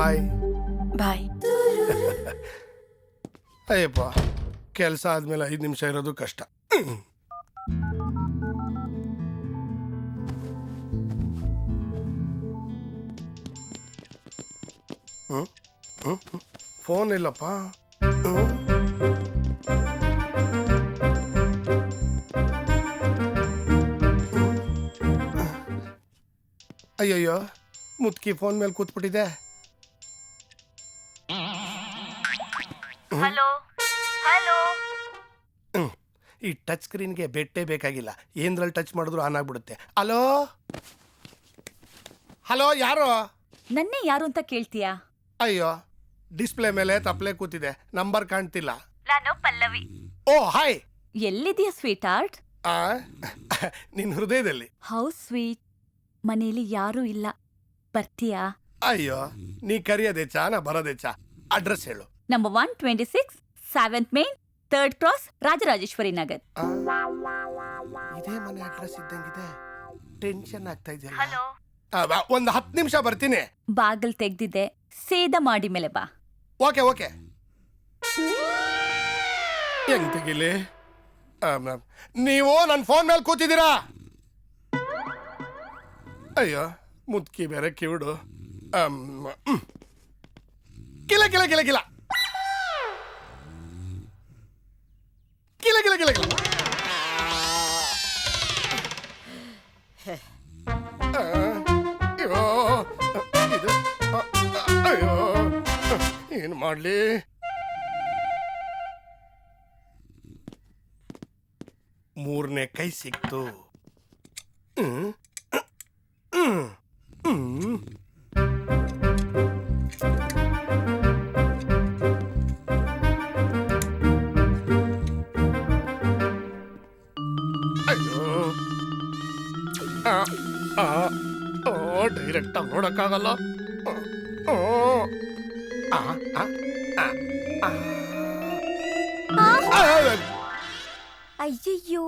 ಬಾಯ್. ಬಾಯ್. ಅಯ್ಯಪ್ಪ, ಕೆಲಸ ಆದ್ಮೇಲೆ 5 ನಿಮಿಷ ಇರೋದು ಕಷ್ಟ. ಫೋನ್ ಇಲ್ಲಪ್ಪ. ಅಯ್ಯಯ್ಯೋ, ಮುತ್ಕಿ ಫೋನ್ ಮೇಲೆ ಕೂತ್ಬಿಟ್ಟಿದೆ. Hello hello. ಈ ಟಚ್ ಸ್ಕ್ರೀನ್ಗೆ ಬೆಟ್ಟೇ ಬೇಕಾಗಿಲ್ಲ, ಏನ್ರಲ್ಲಿ ಟಚ್ ಮಾಡಿದ್ರು ಆನ್ ಆಗ್ಬಿಡುತ್ತೆ. ಹಲೋ ಹಲೋ, ಯಾರು? ನನ್ನೇ ಯಾರು ಅಂತ ಕೇಳ್ತೀಯಾ? ಅಯ್ಯೋ, ಡಿಸ್ಪ್ಲೇ ಮೇಲೆ ತಪ್ಪಲೆ ಕೂತಿದೆ, ನಂಬರ್ ಕಾಣ್ತಿಲ್ಲ. ನಾನು ಪಲ್ಲವಿ. Oh hi. ಎಲ್ಲಿದೆಯಾ ಸ್ವೀಟ್ ಆರ್ಟ್? ನಿನ್ ಹೃದಯದಲ್ಲಿ. How sweet. ಮನೇಲಿ ಯಾರೂ ಇಲ್ಲ, ಬರ್ತೀಯಾ? ಅಯ್ಯೋ, ನೀ ಕರಿಯೋದೆಚ್ಚಾ ನಾ ಬರೋದೆಚ್ಚಾ? ಅಡ್ರೆಸ್ ಹೇಳು. Number 126 7th main 3rd cross, Rajarajeshwari Nagar. ಇದೇ ಮನೆ ಅಡ್ರೆಸ್ ಇದ್ದಂಗಿದೆ. ಟೆನ್ಷನ್ ಆಗ್ತಾ ಇದೆಯಲ್ಲ. ಹಲೋ. ಒಂದು 10 ನಿಮಿಷ ಬರ್ತೀನಿ. ಬಾಗಿಲ್ ತೆಗ್ದಿದ್ದೆ, ಸೇದ ಮಾಡಿ ಮೇಲೆ ಬಾ. Okay okay. ಹೆಂಗ್ ತೆಗಿಲಿ? ನೀವು ನನ್ನ ಫೋನ್ ಮೇಲೆ ಕೂತಿದ್ದೀರಾ? ಅಯ್ಯೋ, ಮುದ್ಕಿ ಬೇರೆ ಕಿವಿಡು. ಕಿಲ ಕಿಲ ಕಿಲ ಕಿಲ ಕಿಲ ಕಿಲ ಕಿಲ ಕಿಲ. ಅಯ್ಯೋ, ಏನು ಮಾಡ್ಲಿ? ಮೂರನೇ ಕೈ ಸಿಕ್ತು. ಅಯ್ಯೋ, ಡೈರೆಕ್ಟ್ ಆಗಿ ನೋಡಕ್ಕಾಗಲ್ಲ. ಅಯ್ಯಯ್ಯೋ,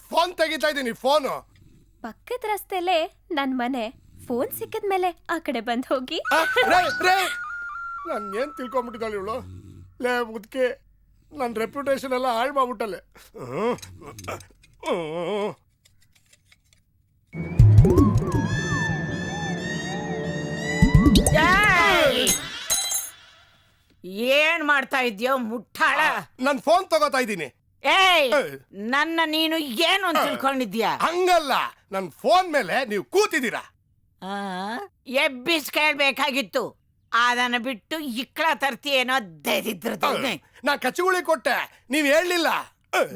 ಫೋನ್ ತೆಗಿತಾ ಇದ್ದೀನಿ. ಫೋನು ಪಕ್ಕದ ರಸ್ತೆಲೆ ನನ್ ಮನೆ. ಫೋನ್ ಸಿಕ್ಕಿದ್ಮೇಲೆ ಆ ಕಡೆ ಬಂದ್ ಹೋಗಿ. ನಾನು ಏನ್ ತಿಳ್ಕೊಂಬಿಟ್ಟಿದ್ದಾಳೆ ಇವಳು. ಲೇ ಮುದ್ಕೆ, ನನ್ನ ರೆಪ್ಯುಟೇಷನ್ ಎಲ್ಲ ಹಾಳು ಮಾಡ್ಬಿಟ್ಟಲೆ. ಏನ್ ಮಾಡ್ತಾ ಇದ್ಯೋ ಮುಟ್ಟಾಳ? ನನ್ ಫೋನ್ ತಗೋತಾ ಇದ್ದೀನಿ. ಏಯ್, ನನ್ನ ನೀನು ಏನು ಅಂತ ತಿಳ್ಕೊಂಡಿದ್ಯಾ? ಹಂಗಲ್ಲ, ನನ್ ಫೋನ್ ಮೇಲೆ ನೀವು ಕೂತಿದ್ದೀರಾ. ಎಬ್ಬಿಸ್ ಕೇಳ್ಬೇಕಾಗಿತ್ತು. ಅದನ್ನ ಬಿಟ್ಟು ಇಕ್ಕಳ ತರ್ತೀಯೇನೋ ದರಿದ್ರ. ನಾ ಕಚ್ಚುಗುಳಿ ಕೊಟ್ಟೆ, ನೀವ್ ಹೇಳಲಿಲ್ಲ.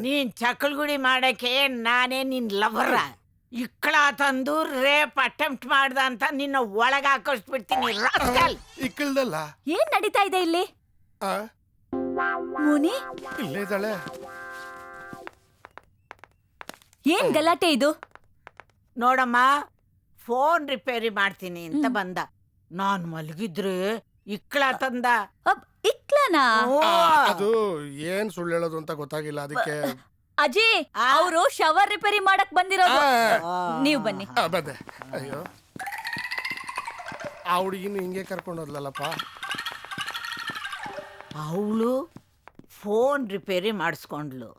ನೀನ್ ಚಕ್ಕಲ್ಗುಡಿ ಮಾಡಕ್ಕೆ ನಾನೇ ನಿನ್ ಲವರ. ಇಕ್ಕಳ ತಂದು ರೇಪ್ ಅಟೆಂಪ್ಟ್ ಮಾಡ್ದ ಅಂತ ನಿನ್ನ ಒಳಗ ಹಾಕಿಸ್ಬಿಡ್ತೀನಿ. ಇಕ್ಕಳ್ದಲ್ಲ. ಏನ್ ನಡೀತಾ ಇದೆ ಇಲ್ಲಿ? ಮುನಿ, ಇಲ್ಲೇ ಇದ್ದಾಳೆ. ಏನ್ ಗಲಾಟೆ ಇದು? ನೋಡಮ್ಮ, ಫೋನ್ ರಿಪೇರಿ ಮಾಡ್ತೀನಿ ಅಂತ ಬಂದ. ನಾನ್ ಮಲಗಿದ್ರೆ ಇಕ್ಕಳ ತಂದ. ಇಕ್ಲನಾ? ಅದು ಏನ್ ಸುಳ್ಳು ಹೇಳೋದು ಅಂತ ಗೊತ್ತಾಗಿಲ್ಲ, ಅದಕ್ಕೆ. ಅಜಿ, ಅವರು ಶವರ್ ರಿಪೇರಿ ಮಾಡಕ್ ಬಂದಿರೋದು. ನೀವು ಬನ್ನಿ. ಬಂದೆ. ಅಯ್ಯೋ, ಆ ಹುಡುಗಿನ ಹಿಂಗೆ ಕರ್ಕೊಂಡೋದ್ಲಲ್ಲಪ್ಪ. ಅವಳು ಫೋನ್ ರಿಪೇರಿ ಮಾಡಿಸ್ಕೊಂಡ್ಲು,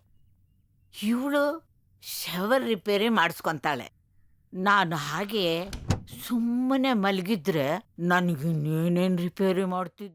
ಇವಳು ಶವರ್ ರಿಪೇರಿ ಮಾಡಿಸ್ಕೊಂತಾಳೆ. ನಾನು ಹಾಗೆ ಸುಮ್ಮನೆ ಮಲಗಿದ್ರೆ ನನಗಿನ್ನೇನೇನು ರಿಪೇರಿ ಮಾಡ್ತಿದ್ದೆ.